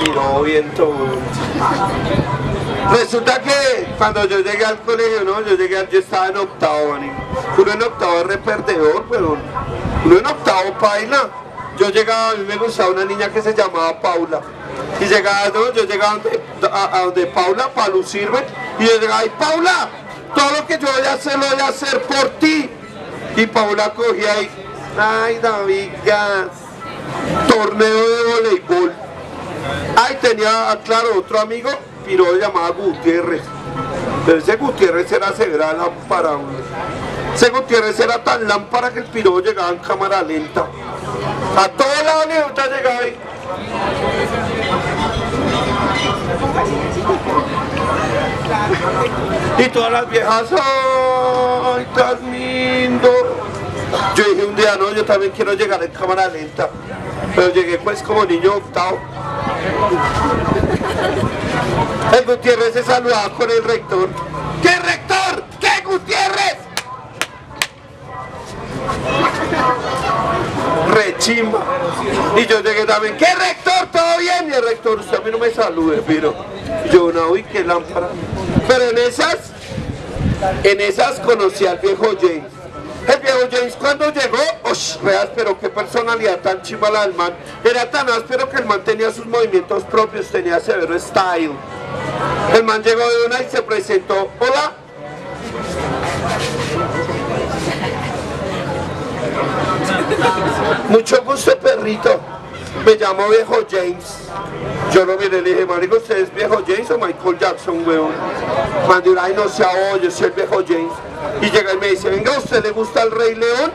Piro bien todo. Resulta que cuando yo llegué al colegio, ¿no? Yo estaba en octavo, man. Uno en octavo es re perdedor, pero uno en octavo paila. Yo llegaba, a mí me gustaba una niña que se llamaba Paula. Y llegaba, ¿no? Yo llegaba a donde Paula para lucirme. Y yo llegaba, y Paula, todo lo que yo voy a hacer, lo voy a hacer por ti. Y Paula cogía y, ay, David Gas, torneo de voleibol. Ahí tenía, claro, otro amigo, pero se llamaba Gutiérrez. Pero ese Gutiérrez era severa lámpara. Ese Gutiérrez era tan lámpara que el piro llegaba en cámara lenta. A todos lados llegaba ahí. Y todas las viejas, ¡ay, tan lindo! Yo dije un día, no, yo también quiero llegar en cámara lenta. Pero llegué pues como niño octavo. El Gutiérrez se saludaba con el rector. ¿Qué rector? ¿Qué Gutiérrez? Rechimba. Y yo llegué también, ¿qué rector? ¿Todo bien? Y el rector, usted a mí no me salude, pero yo no, uy, qué lámpara. Pero en esas conocí al viejo James. El viejo James cuando llegó, re áspero, qué personalidad tan chimba la del man. Era tan áspero que el man tenía sus movimientos propios, tenía severo style. El man llegó de una y se presentó, hola. Mucho gusto, perrito. Me llamo viejo James. Yo lo miré y le dije, marico, ¿usted es viejo James o Michael Jackson, weón? Mandé una, ay, no sea, yo soy el viejo James. Y llega y me dice, venga, ¿a usted le gusta el Rey León?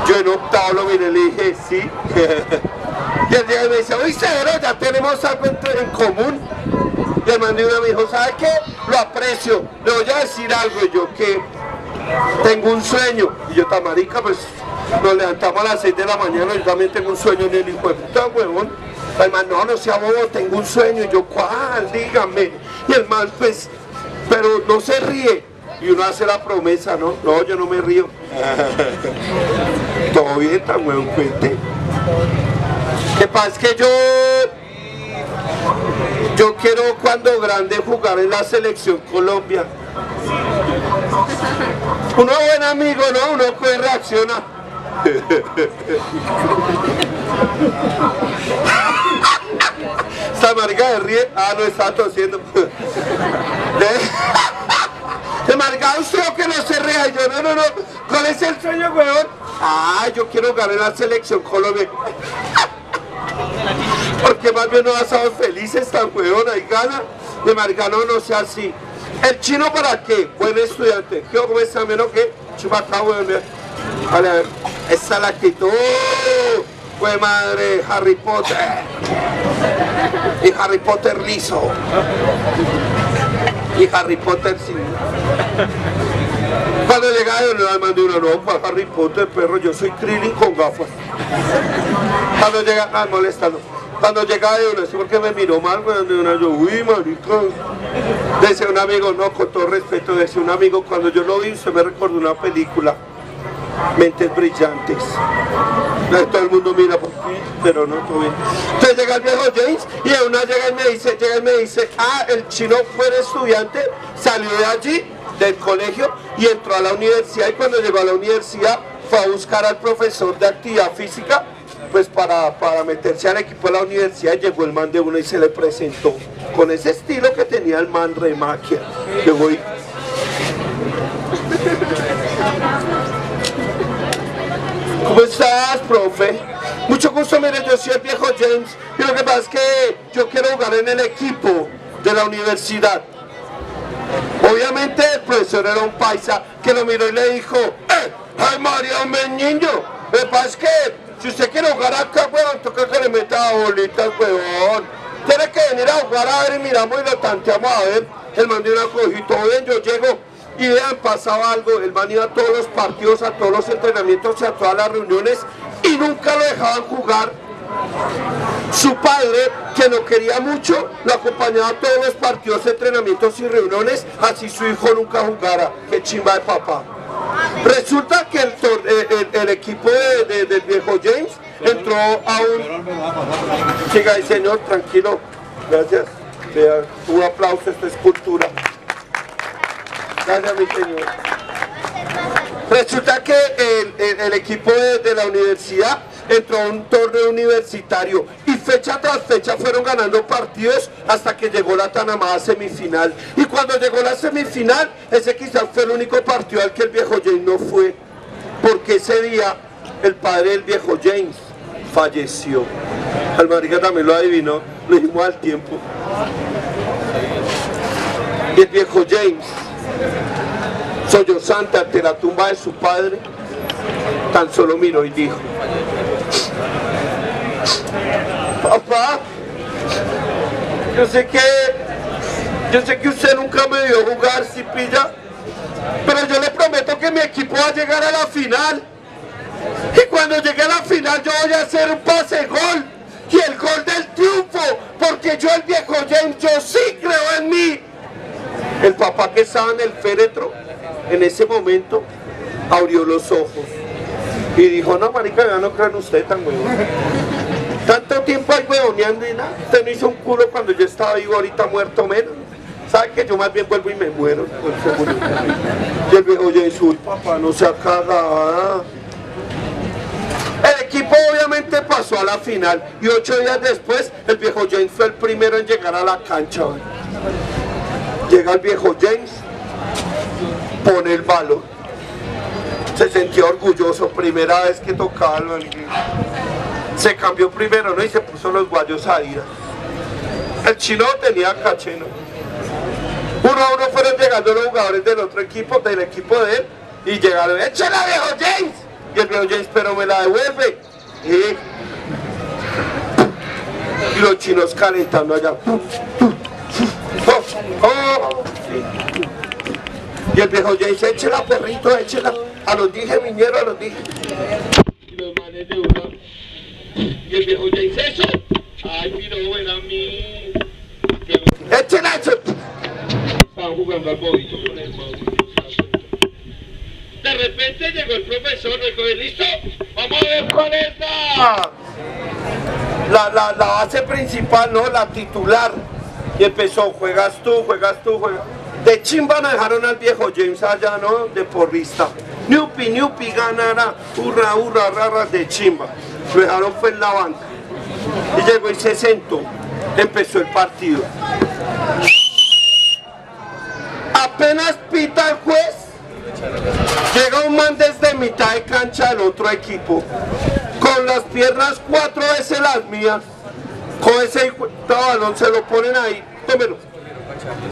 Yo en octavo lo miré y le dije, sí. Y él llega y me dice, oye, severo, ya tenemos algo en común. Y el man de una me dijo, ¿sabe qué? Lo aprecio, le voy a decir algo. Y yo, que tengo un sueño. Y yo, tamarica, pues nos levantamos a las 6 de la mañana, yo también tengo un sueño en el hijo de puta, huevón. El man, no sea bobo, tengo un sueño. Y yo, ¿cuál? Dígame. Y el man, pues, pero no se ríe. Y uno hace la promesa, ¿no? No, yo no me río. Todo bien, tan huevón, cuente. Que pasa es que yo quiero cuando grande jugar en la selección Colombia. Uno buen amigo, ¿no? Uno puede reaccionar. Esta marica se ríe. Ah, no, está tosiendo. ¿De marica usted o que no se ría? Y yo, no. ¿Cuál es el sueño, weón? Ah, yo quiero jugar en la selección Colombia. Porque más bien no ha estado felices tan weón, hay ganas. De marica, no sea así. ¿El chino para qué? Buen estudiante. ¿Qué cómo está menos que? Chupacá, weón. Vale, a ver. Esta es la actitud. Güey madre, Harry Potter. Y Harry Potter liso. Y Harry Potter sí. Cuando llega yo le mandé una, no, para Harry Potter, perro, yo soy Krillin con gafas. Cuando llega, molestando. Cuando llega de uno, es porque me miró mal, de una, yo, uy, marica. Decía un amigo, no, con todo respeto, decía un amigo, cuando yo lo vi, usted me recordó una película, Mentes Brillantes. Todo el mundo mira por qué, pero no, todo bien. Entonces llega el viejo James y de una llega y me dice, ah, el chino fue estudiante, salió de allí, del colegio, y entró a la universidad, y cuando llegó a la universidad fue a buscar al profesor de actividad física, pues para meterse al equipo de la universidad. Llegó el man de uno y se le presentó con ese estilo que tenía el man remaquia. Que voy. ¿Cómo estás, profe? Mucho gusto, mire, yo soy el viejo James y lo que pasa es que yo quiero jugar en el equipo de la universidad. Obviamente el profesor era un paisa que lo miró y le dijo, ¡ay, María, un niño! Lo que pasa es que si usted quiere jugar acá, weón, toca que le meta bolitas, weón. Tiene que venir a jugar a ver y miramos y lo tanteamos a ver. El man de una cogí, todo bien, yo llego y vean, pasaba algo. El man iba a todos los partidos, a todos los entrenamientos y a todas las reuniones y nunca lo dejaban jugar. Su padre, que lo quería mucho, lo acompañaba a todos los partidos, entrenamientos y reuniones, así su hijo nunca jugara. Qué chimba de papá. Resulta que el equipo del viejo James entró a un... Siga ahí, señor, tranquilo. Gracias. Vea, un aplauso, esto es cultura. Gracias, mi señor. Resulta que el equipo de la universidad entró a un torneo universitario y fecha tras fecha fueron ganando partidos hasta que llegó la tan amada semifinal. Y cuando llegó la semifinal, ese quizás fue el único partido al que el viejo James no fue, porque ese día el padre del viejo James falleció. El marica también lo adivinó, lo dijimos al tiempo. Y el viejo James, sollozante ante la tumba de su padre, tan solo miró y dijo: papá, yo sé que usted nunca me vio jugar, si pilla, pero yo le prometo que mi equipo va a llegar a la final. Y cuando llegue a la final yo voy a hacer un pase gol y el gol del triunfo, porque yo, el viejo James, yo sí creo en mí. El papá, que estaba en el féretro en ese momento, abrió los ojos y dijo: no, marica, ya no creo en usted tan huevón. Tanto tiempo ahí huevoneando y nada. Usted no hizo un culo cuando yo estaba vivo, ahorita muerto menos. ¿Sabe que yo más bien vuelvo y me muero? Y el viejo James: uy, papá, no sea cagada. El equipo obviamente pasó a la final y 8 días después el viejo James fue el primero en llegar a la cancha. Llega el viejo James, pone el balón, se sentía orgulloso, primera vez que tocaba el balón. Se cambió primero, ¿no? Y se puso los guayos a ir. El chino tenía caché, ¿no? Uno a uno fueron llegando los jugadores del otro equipo, del equipo de él, y llegaron: ¡échala, viejo James! Y el viejo James: pero me la devuelve. Y los chinos calentando allá. Y el viejo James: échela, perrito, échela. A los dije, miñero, a los dije. Y los manes de uno. Y el viejo James: eso. Ay, miro, era mi. Échela, eso. Estaban jugando al bobito con el bobito. De repente llegó el profesor, me dijo: ¿listo? Vamos a ver cuál es la base principal, ¿no? La titular. Y empezó: juegas tú, juegas tú, juegas. De chimba nos dejaron al viejo James allá, ¿no? De porrista. Ñupi, ganará. Hurra, hurra, rara, de chimba. Lo dejaron fue en la banca. Y llegó y se sentó. Empezó el partido. Apenas pita el juez, llega un man desde mitad de cancha del otro equipo, con las piernas 4 veces las mías, con ese balón se lo ponen ahí, tómelo.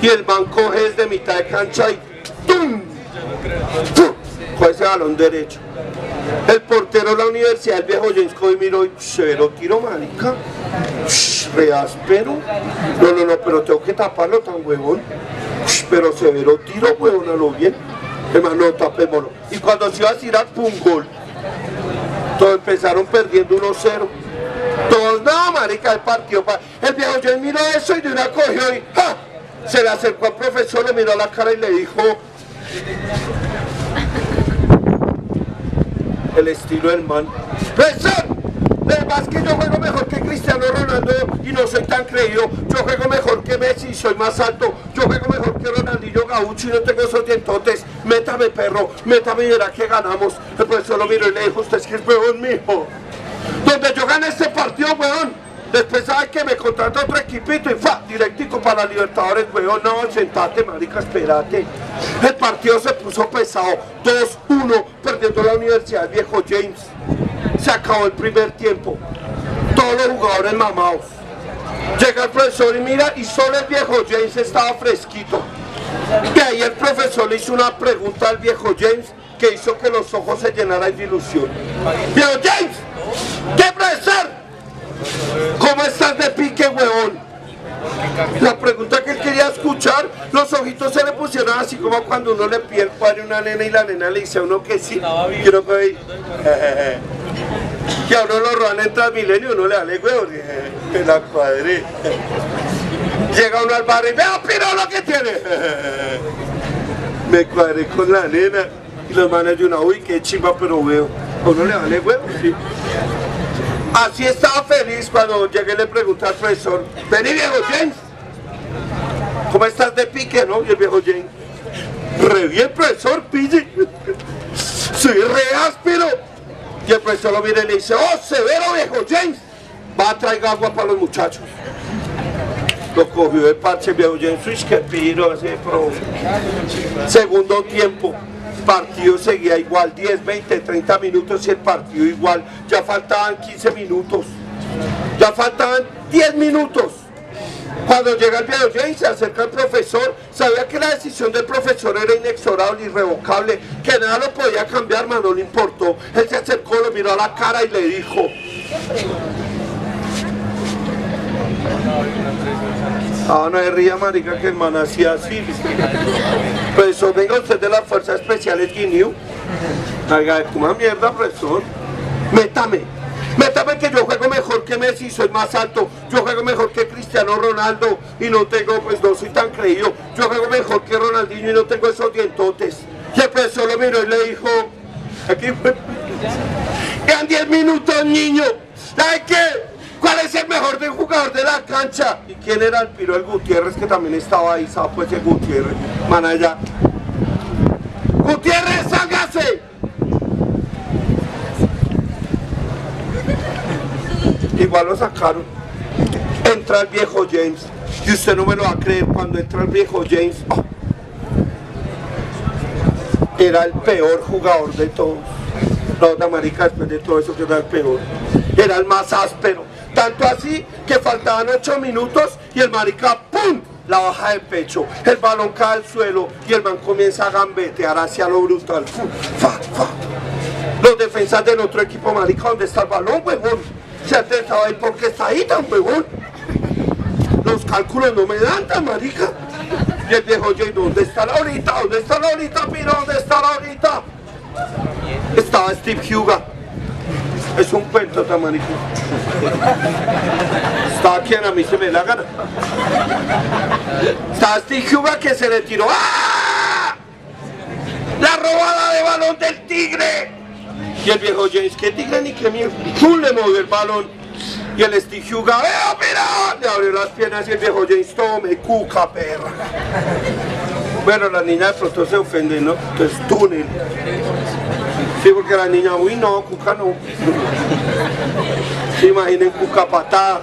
Y el man coge desde mitad de cancha y ¡tum! ¡Tum! Coge ese balón derecho. El portero de la universidad, el viejo James, coge y miró y: severo tiro, marica. Re áspero. No, pero tengo que taparlo, tan huevón. Pero severo tiro, huevón, a lo bien. Hermano, tapémoslo. Y cuando se iba a tirar, ¡pum! Gol. Todos empezaron perdiendo 1-0. Todos: no, marica, el partido. El viejo James miró eso y de una cogió y ¡ja! Se le acercó al profesor, le miró la cara y le dijo: el estilo del man: ¡profesor! Además que yo juego mejor que Cristiano Ronaldo y no soy tan creído. Yo juego mejor que Messi y soy más alto. Yo juego mejor que Ronaldinho Gaucho y no tengo esos dientotes. Métame, perro, métame y verá que ganamos. El profesor lo miró y le dijo: usted es que es huevón, mijo. Donde yo gane este partido, huevón, después sabe que me contrata otro equipito y ¡fa! Directico para la Libertadores, huevón. No, sentate, marica, espérate. El partido se puso pesado, 2-1, perdiendo la universidad el viejo James. Se acabó el primer tiempo, todos los jugadores mamados. Llega el profesor y mira, y solo el viejo James estaba fresquito. Y ahí el profesor le hizo una pregunta al viejo James que hizo que los ojos se llenaran de ilusión. ¡Viejo James! ¿Qué, profesor? ¿Cómo estás de pique, huevón? La pregunta que él quería escuchar, los ojitos se le pusieron así como cuando uno le pide el cuadro a una nena y la nena le dice a uno que sí. Quiero que que a uno lo roban en Transmilenio, uno le da huevos, me la cuadré. Llega uno al bar y vea, pero lo que tiene. Me cuadré con la nena y los manes de una: uy, qué chimba, pero veo. A uno le da huevos, sí. Así estaba feliz cuando llegué y le pregunté al profesor, vení viejo James, ¿cómo estás de pique, no? Y el viejo James, re bien profesor, pille, soy re áspero. Y el profesor lo mira y le dice, oh, severo viejo James, va a traer agua para los muchachos. Lo cogió de parche el viejo James, uy, qué piro ese pro. Segundo tiempo. Partido seguía igual, 10, 20, 30 minutos y el partido igual, ya faltaban 15 minutos, ya faltaban 10 minutos. Cuando llega el viejo James, se acerca al profesor, sabía que la decisión del profesor era inexorable, irrevocable, que nada lo podía cambiar, mas no le importó. Él se acercó, lo miró a la cara y le dijo, ah, no se ría, marica, que el man hacía así. Profesor, venga usted de las fuerzas especiales Guineo. Haga, como mierda, profesor. Métame que yo juego mejor que Messi, soy más alto. Yo juego mejor que Cristiano Ronaldo y no tengo, pues no soy tan creído. Yo juego mejor que Ronaldinho y no tengo esos dientotes. Y el profesor lo miró y le dijo, aquí fue, quedan 10 minutos, niño. ¿Sabe qué? ¿Cuál es el mejor jugador de la cancha? ¿Y quién era el piro? El Gutiérrez, que también estaba ahí, ¿sabes? Pues el Gutiérrez, man allá. ¡Gutiérrez, sángase! Igual lo sacaron. Entra el viejo James. Y usted no me lo va a creer, cuando entra el viejo James, oh, era el peor jugador de todos. No, marica, después de todo eso que era el peor. Era el más áspero. Tanto así que faltaban 8 minutos y el marica, ¡pum!, la baja de pecho. El balón cae al suelo y el man comienza a gambetear hacia lo brutal. ¡Fa, fa! Los defensas del otro equipo, marica, ¿dónde está el balón, huevón? Se ha intentado ahí porque está ahí tan huevón. Los cálculos no me dan tan, marica. Y el viejo Jay, ¿dónde está la ahorita? ¿Dónde está la ahorita, piro? ¿Dónde está la ahorita? Estaba Steve Huga. Es un cuento tan marico. Estaba quien a mí se me la gana. Estaba Steve Huga que se le tiró. ¡Ah! ¡La robada de balón del Tigre! Y el viejo James, ¿qué Tigre ni qué mierda? ¡Pum! Le movió el balón. Y el Steve Huga, ¡veo, mira! Le abrió las piernas y el viejo James, tome, cuca, perra. Bueno, la niña de pronto se ofende, ¿no? Entonces, túnel. Sí, porque la niña, uy, no, cuca no. Se imaginen cuca patada.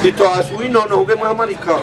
Y todas, uy, no, no juguemos a marica.